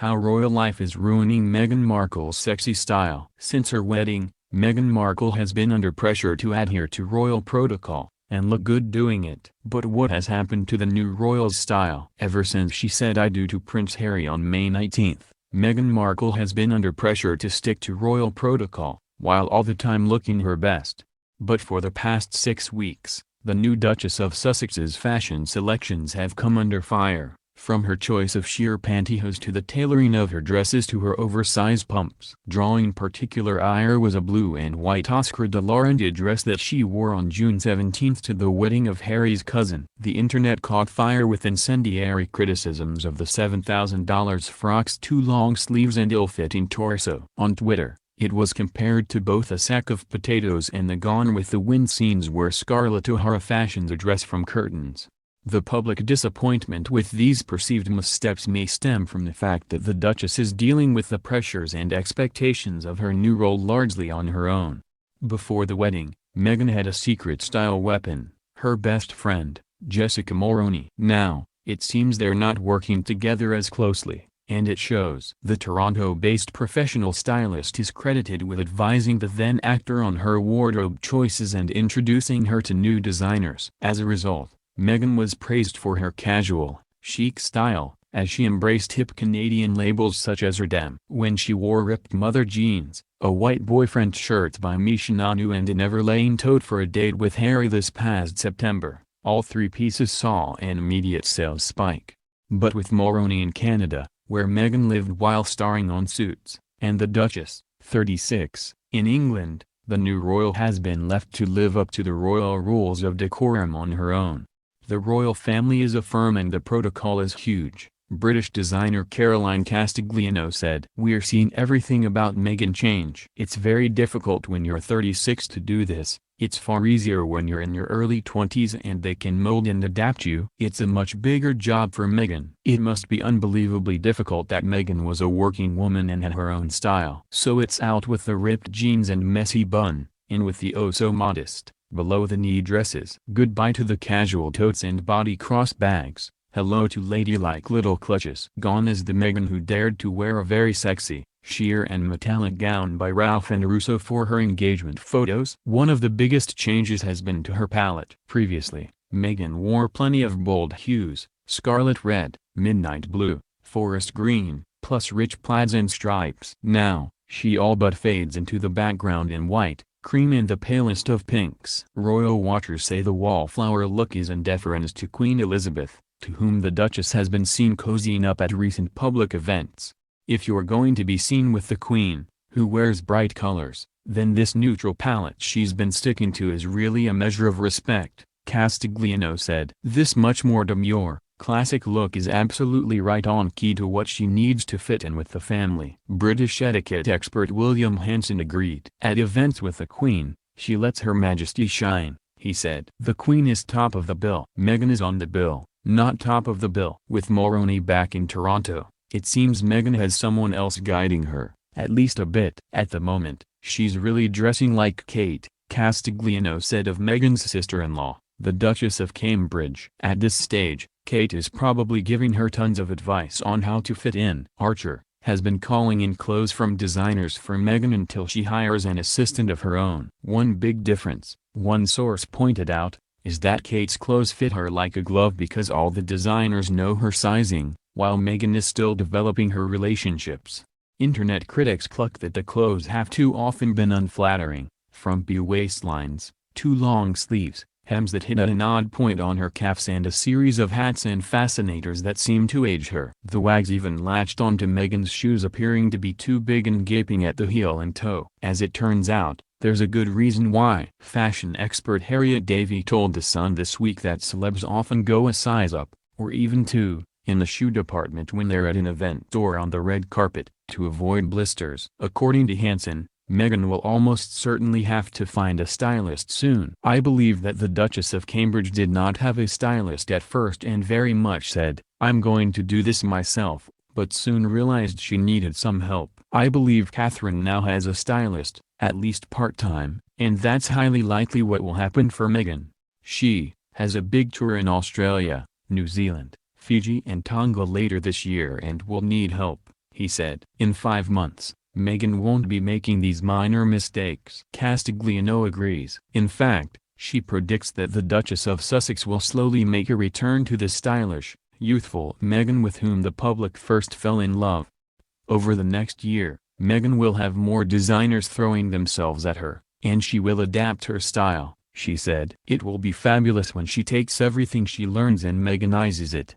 How royal life is ruining Meghan Markle's sexy style. Since her wedding, Meghan Markle has been under pressure to adhere to royal protocol, and look good doing it. But what has happened to the new royal's style? Ever since she said "I do" to Prince Harry on May 19, Meghan Markle has been under pressure to stick to royal protocol, while all the time looking her best. But for the past 6 weeks, the new Duchess of Sussex's fashion selections have come under fire, from her choice of sheer pantyhose to the tailoring of her dresses to her oversized pumps. Drawing particular ire was a blue and white Oscar de la Renta dress that she wore on June 17 to the wedding of Harry's cousin. The internet caught fire with incendiary criticisms of the $7,000 frock's too long sleeves and ill-fitting torso. On Twitter, it was compared to both a sack of potatoes and the Gone with the Wind scenes where Scarlett O'Hara fashions a dress from curtains. The public disappointment with these perceived missteps may stem from the fact that the Duchess is dealing with the pressures and expectations of her new role largely on her own. Before the wedding, Meghan had a secret style weapon, her best friend, Jessica Mulroney. Now, it seems they're not working together as closely, and it shows. The Toronto-based professional stylist is credited with advising the then-actor on her wardrobe choices and introducing her to new designers. As a result, Meghan was praised for her casual, chic style, as she embraced hip Canadian labels such as Erdem. When she wore ripped mother jeans, a white boyfriend shirt by Misha Nanu and an Everlane tote for a date with Harry this past September, all three pieces saw an immediate sales spike. But with Mulroney in Canada, where Meghan lived while starring on Suits, and the Duchess, 36, in England, the new royal has been left to live up to the royal rules of decorum on her own. The royal family is a firm and the protocol is huge, British designer Caroline Castigliano said. "We're seeing everything about Meghan change. It's very difficult when you're 36 to do this. It's far easier when you're in your early 20s and they can mold and adapt you. It's a much bigger job for Meghan. It must be unbelievably difficult that Meghan was a working woman and had her own style. So it's out with the ripped jeans and messy bun, in with the oh-so-modest, below-the-knee dresses. Goodbye to the casual totes and body cross bags. Hello to ladylike little clutches. Gone is the Meghan who dared to wear a very sexy, sheer and metallic gown by Ralph and Russo for her engagement photos. One of the biggest changes has been to her palette. Previously, Meghan wore plenty of bold hues, scarlet red, midnight blue, forest green, plus rich plaids and stripes. Now, she all but fades into the background in white, cream and the palest of pinks. Royal watchers say the wallflower look is in deference to Queen Elizabeth, to whom the Duchess has been seen cozying up at recent public events. If you're going to be seen with the Queen, who wears bright colors, then this neutral palette she's been sticking to is really a measure of respect, Castigliano said. This much more demure, classic look is absolutely right on key to what she needs to fit in with the family. British etiquette expert William Hanson agreed. At events with the Queen, she lets Her Majesty shine, he said. The Queen is top of the bill. Meghan is on the bill, not top of the bill. With Mulroney back in Toronto, it seems Meghan has someone else guiding her, at least a bit. At the moment, she's really dressing like Kate, Castigliano said of Meghan's sister-in-law, the Duchess of Cambridge. At this stage, Kate is probably giving her tons of advice on how to fit in. Archer has been calling in clothes from designers for Meghan until she hires an assistant of her own. One big difference, one source pointed out, is that Kate's clothes fit her like a glove because all the designers know her sizing, while Meghan is still developing her relationships. Internet critics cluck that the clothes have too often been unflattering, frumpy waistlines, too long sleeves, hems that hit at an odd point on her calves and a series of hats and fascinators that seem to age her. The wags even latched onto Meghan's shoes appearing to be too big and gaping at the heel and toe. As it turns out, there's a good reason why. Fashion expert Harriet Davey told The Sun this week that celebs often go a size up, or even two, in the shoe department when they're at an event or on the red carpet, to avoid blisters. According to Hanson, Meghan will almost certainly have to find a stylist soon. "I believe that the Duchess of Cambridge did not have a stylist at first and very much said, 'I'm going to do this myself,' but soon realized she needed some help. I believe Catherine now has a stylist, at least part-time, and that's highly likely what will happen for Meghan. She has a big tour in Australia, New Zealand, Fiji and Tonga later this year and will need help. he said. In 5 months, Meghan won't be making these minor mistakes. Castigliano agrees. In fact, she predicts that the Duchess of Sussex will slowly make a return to the stylish, youthful Meghan with whom the public first fell in love. Over the next year, Meghan will have more designers throwing themselves at her, and she will adapt her style, she said. It will be fabulous when she takes everything she learns and Meghanizes it.